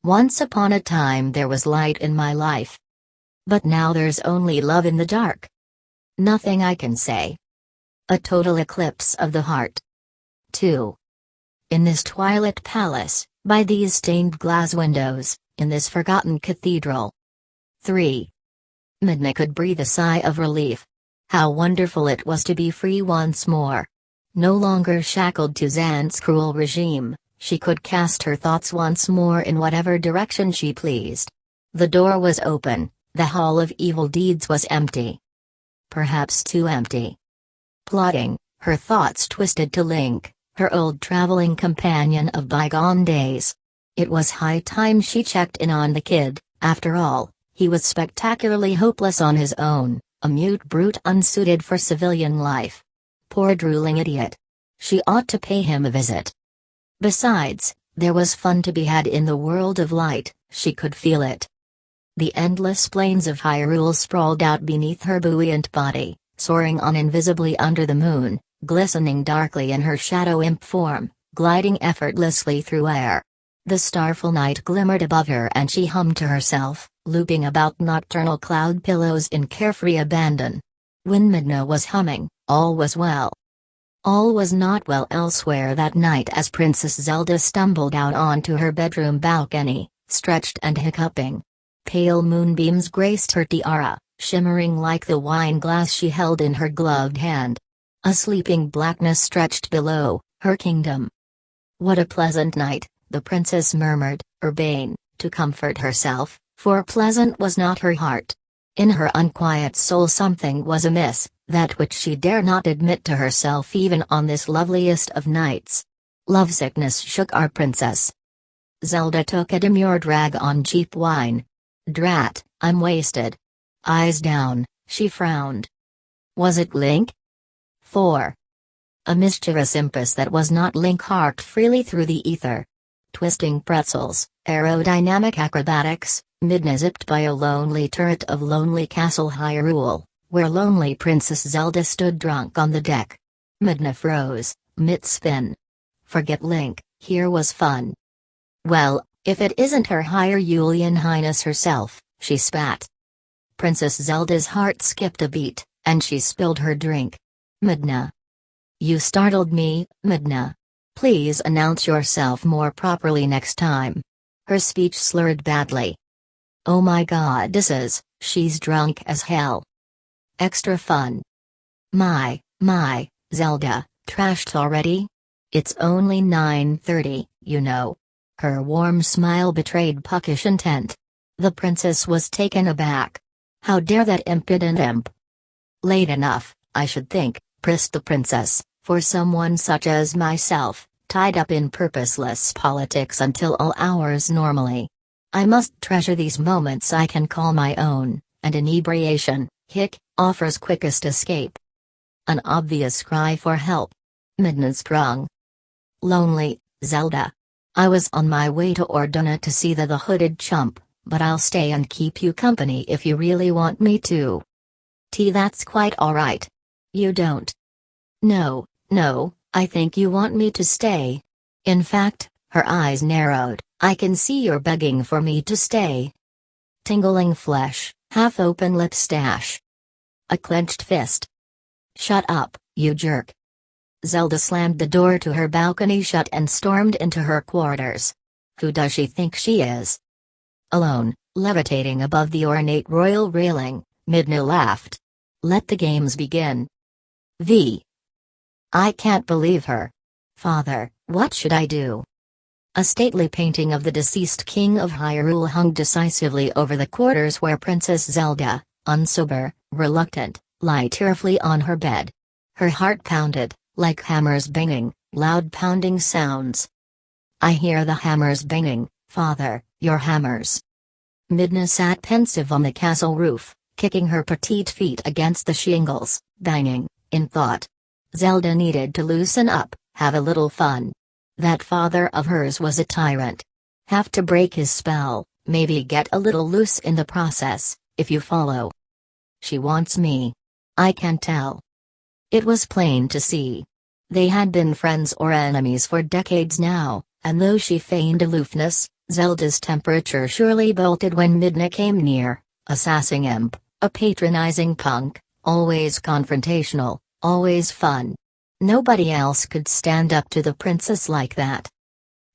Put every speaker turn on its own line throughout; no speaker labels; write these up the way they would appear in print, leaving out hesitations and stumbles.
Once upon a time there was light in my life. But now there's only love in the dark. Nothing I can say. A total eclipse of the heart. 2. In this Twilight palace, by these stained glass windows, in this forgotten cathedral. 3. Midna could breathe a sigh of relief. How wonderful it was to be free once more. No longer shackled to Xan's cruel regime, she could cast her thoughts once more in whatever direction she pleased. The door was open, the hall of evil deeds was empty. Perhaps too empty. Plotting, her thoughts twisted to Link, her old traveling companion of bygone days. It was high time she checked in on the kid. After all, he was spectacularly hopeless on his own, a mute brute unsuited for civilian life. Poor drooling idiot. She ought to pay him a visit. Besides, there was fun to be had in the world of light, she could feel it. The endless plains of Hyrule sprawled out beneath her buoyant body, soaring on invisibly under the moon, glistening darkly in her shadow imp form, gliding effortlessly through air. The starful night glimmered above her and she hummed to herself, looping about nocturnal cloud pillows in carefree abandon. When Midna was humming, all was well. All was not well elsewhere that night as Princess Zelda stumbled out onto her bedroom balcony, stretched and hiccuping. Pale moonbeams graced her tiara, shimmering like the wine glass she held in her gloved hand. A sleeping blackness stretched below, her kingdom. What a pleasant night, the princess murmured, urbane, to comfort herself, for pleasant was not her heart. In her unquiet soul something was amiss, that which she dare not admit to herself even on this loveliest of nights. Lovesickness shook our princess. Zelda took a demure drag on cheap wine. Drat, I'm wasted. Eyes down, she frowned. Was it Link? 4. A mischievous impulse that was not Link harked freely through the ether. Twisting pretzels, aerodynamic acrobatics, Midna zipped by a lonely turret of Lonely Castle Hyrule, where lonely Princess Zelda stood drunk on the deck. Midna froze, mid-spin. Forget Link, here was fun. Well, if it isn't her Hyrulean Highness herself, she spat. Princess Zelda's heart skipped a beat, and she spilled her drink. Midna. You startled me, Midna. Please announce yourself more properly next time. Her speech slurred badly. Oh my goddesses, she's drunk as hell. Extra fun. My, Zelda, trashed already? It's only 9:30, you know. Her warm smile betrayed puckish intent. The princess was taken aback. How dare that impudent imp? Late enough, I should think, prissed the princess, for someone such as myself, tied up in purposeless politics until all hours normally. I must treasure these moments I can call my own, and inebriation, offers quickest escape. An obvious cry for help. Midna sprung. Lonely, Zelda. I was on my way to Orduna to see the hooded chump, but I'll stay and keep you company if you really want me to. That's quite alright. You don't. No, I think you want me to stay. In fact, her eyes narrowed, I can see you're begging for me to stay. Tingling flesh, half-open lip stash. A clenched fist. Shut up, you jerk. Zelda slammed the door to her balcony shut and stormed into her quarters. Who does she think she is? Alone, levitating above the ornate royal railing, Midna laughed. Let the games begin. I can't believe her. Father, what should I do? A stately painting of the deceased king of Hyrule hung decisively over the quarters where Princess Zelda, unsober, reluctant, lay tearfully on her bed. Her heart pounded, like hammers banging, loud pounding sounds. I hear the hammers banging, Father, your hammers. Midna sat pensive on the castle roof, kicking her petite feet against the shingles, banging, in thought. Zelda needed to loosen up, have a little fun. That father of hers was a tyrant. Have to break his spell, maybe get a little loose in the process, if you follow. She wants me. I can tell. It was plain to see. They had been friends or enemies for decades now, and though she feigned aloofness, Zelda's temperature surely bolted when Midna came near, a sassing imp, a patronizing punk, always confrontational, always fun. Nobody else could stand up to the princess like that.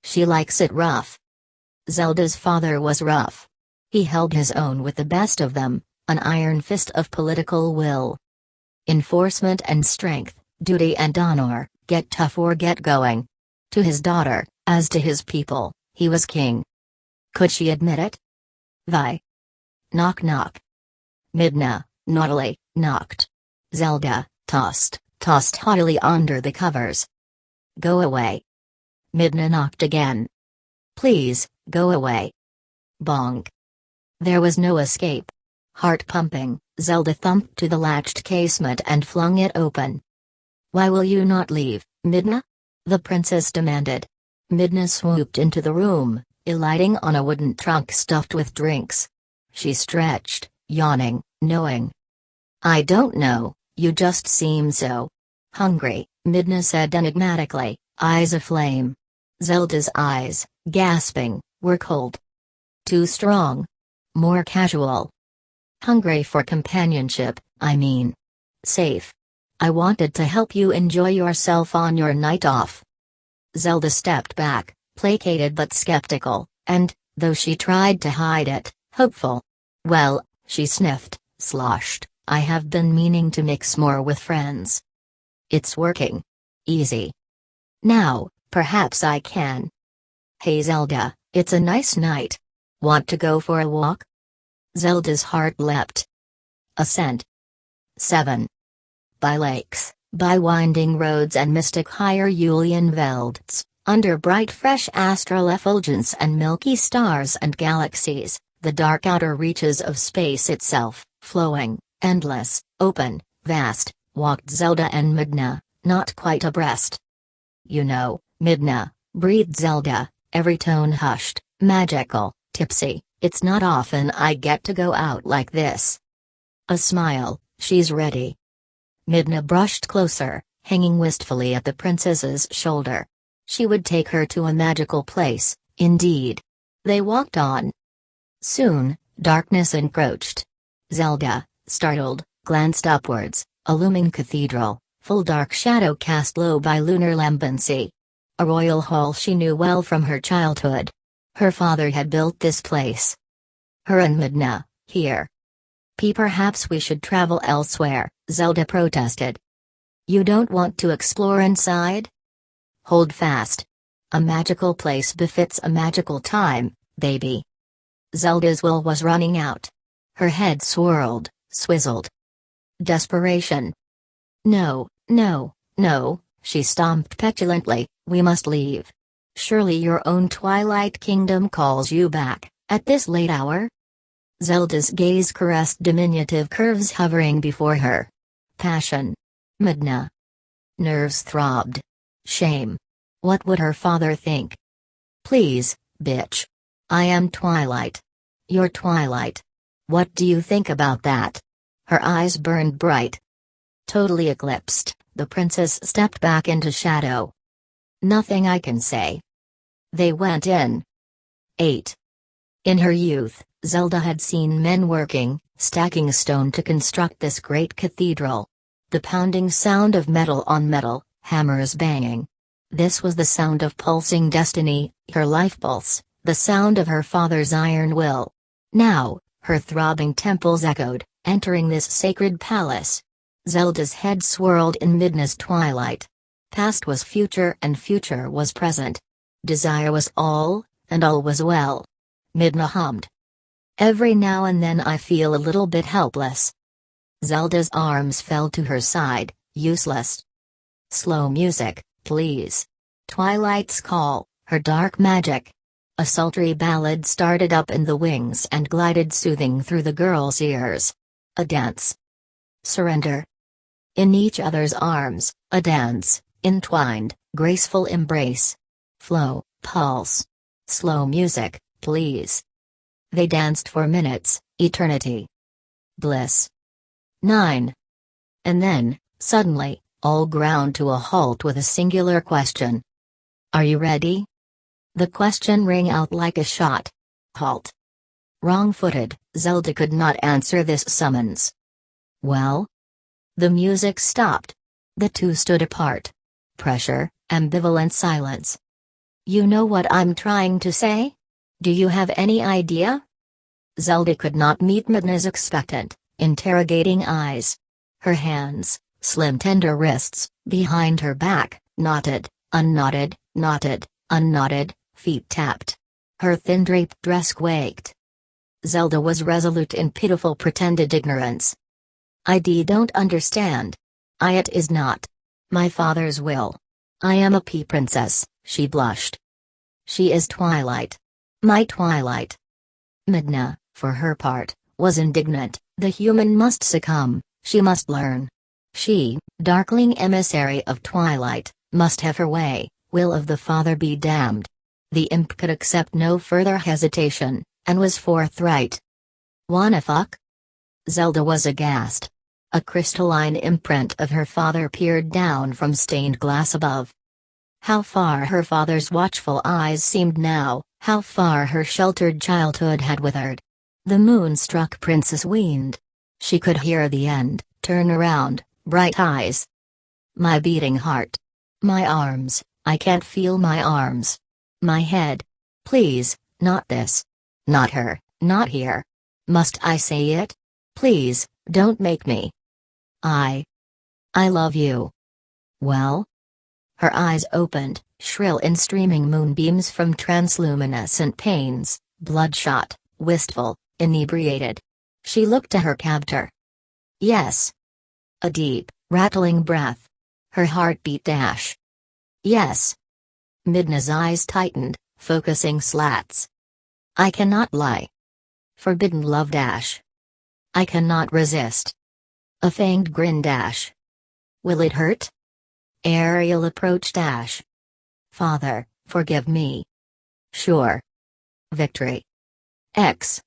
She likes it rough. Zelda's father was rough. He held his own with the best of them, an iron fist of political will. Enforcement and strength, duty and honor, get tough or get going. To his daughter, as to his people, he was king. Could she admit it? Vi. Knock knock. Midna, naughtily, knocked. Zelda, tossed haughtily under the covers. Go away. Midna knocked again. Please, go away. Bonk. There was no escape. Heart pumping, Zelda thumped to the latched casement and flung it open. Why will you not leave, Midna? The princess demanded. Midna swooped into the room, alighting on a wooden trunk stuffed with drinks. She stretched, yawning, knowing. I don't know, you just seem so hungry, Midna said enigmatically, eyes aflame. Zelda's eyes, gasping, were cold. Too strong. More casual. Hungry for companionship, I mean. Safe. I wanted to help you enjoy yourself on your night off. Zelda stepped back, placated but skeptical, and, though she tried to hide it, hopeful. Well, she sniffed, sloshed, I have been meaning to mix more with friends. It's working. Easy. Now, perhaps I can. Hey Zelda, it's a nice night. Want to go for a walk? Zelda's heart leapt. Ascent. 7. By lakes, by winding roads and mystic higher Julian velds, under bright fresh astral effulgence and milky stars and galaxies, the dark outer reaches of space itself, flowing, endless, open, vast, walked Zelda and Midna, not quite abreast. You know, Midna, breathed Zelda, every tone hushed, magical, tipsy, it's not often I get to go out like this. A smile, she's ready. Midna brushed closer, hanging wistfully at the princess's shoulder. She would take her to a magical place, indeed. They walked on. Soon, darkness encroached. Zelda, startled, glanced upwards, a looming cathedral, full dark shadow cast low by lunar lambency. A royal hall she knew well from her childhood. Her father had built this place. Her and Midna, here. Perhaps we should travel elsewhere, Zelda protested. You don't want to explore inside? Hold fast. A magical place befits a magical time, baby. Zelda's will was running out. Her head swirled, swizzled. Desperation. No, no, no, she stomped petulantly, we must leave. Surely your own Twilight Kingdom calls you back, at this late hour? Zelda's gaze caressed diminutive curves hovering before her. Passion. Midna. Nerves throbbed. Shame. What would her father think? Please, bitch. I am Twilight. You're Twilight. What do you think about that? Her eyes burned bright. Totally eclipsed, the princess stepped back into shadow. Nothing I can say. They went in. 8. In her youth, Zelda had seen men working, stacking stone to construct this great cathedral. The pounding sound of metal on metal, hammers banging. This was the sound of pulsing destiny, her life pulse, the sound of her father's iron will. Now, her throbbing temples echoed, entering this sacred palace. Zelda's head swirled in Midna's twilight. Past was future and future was present. Desire was all, and all was well. Midna hummed. Every now and then I feel a little bit helpless. Zelda's arms fell to her side, useless. Slow music, please. Twilight's call, her dark magic. A sultry ballad started up in the wings and glided soothing through the girl's ears. A dance. Surrender. In each other's arms, a dance, entwined, graceful embrace. Flow, pulse. Slow music, please. They danced for minutes, eternity. Bliss. 9. And then, suddenly, all ground to a halt with a singular question. Are you ready? The question rang out like a shot. Halt. Wrong-footed, Zelda could not answer this summons. Well? The music stopped. The two stood apart. Pressure, ambivalent silence. You know what I'm trying to say? Do you have any idea? Zelda could not meet Midna's expectant, interrogating eyes. Her hands, slim tender wrists, behind her back, knotted, unknotted, knotted, unknotted, feet tapped. Her thin draped dress quaked. Zelda was resolute in pitiful pretended ignorance. Don't understand. It is not my father's will. I am a pea princess, she blushed. She is Twilight. My Twilight. Midna, for her part, was indignant. The human must succumb, she must learn. She, darkling emissary of Twilight, must have her way, will of the father be damned. The imp could accept no further hesitation, and was forthright. Wanna fuck? Zelda was aghast. A crystalline imprint of her father peered down from stained glass above. How far her father's watchful eyes seemed now, how far her sheltered childhood had withered. The moon-struck princess weaned. She could hear the end, turn around, bright eyes. My beating heart. My arms, I can't feel my arms. My head. Please, not this. Not her, not here. Must I say it? Please, don't make me. I love you. Well? Her eyes opened, shrill in streaming moonbeams from transluminescent panes, bloodshot, wistful, inebriated. She looked to her captor. Yes. A deep, rattling breath. Her heartbeat dash. Yes. Midna's eyes tightened, focusing slats. I cannot lie. Forbidden love dash. I cannot resist. A fanged grin dash. Will it hurt? Aerial approach dash. Father, forgive me. Sure. Victory. X.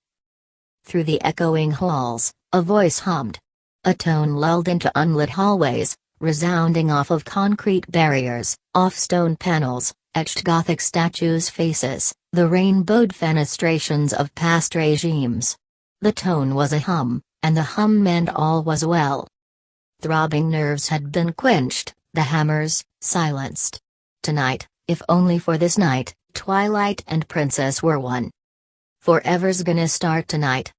Through the echoing halls, a voice hummed. A tone lulled into unlit hallways, resounding off of concrete barriers, off stone panels, etched Gothic statues' faces, the rainbowed fenestrations of past regimes. The tone was a hum, and the hum meant all was well. Throbbing nerves had been quenched, the hammers, silenced. Tonight, if only for this night, Twilight and Princess were one. Forever's gonna start tonight.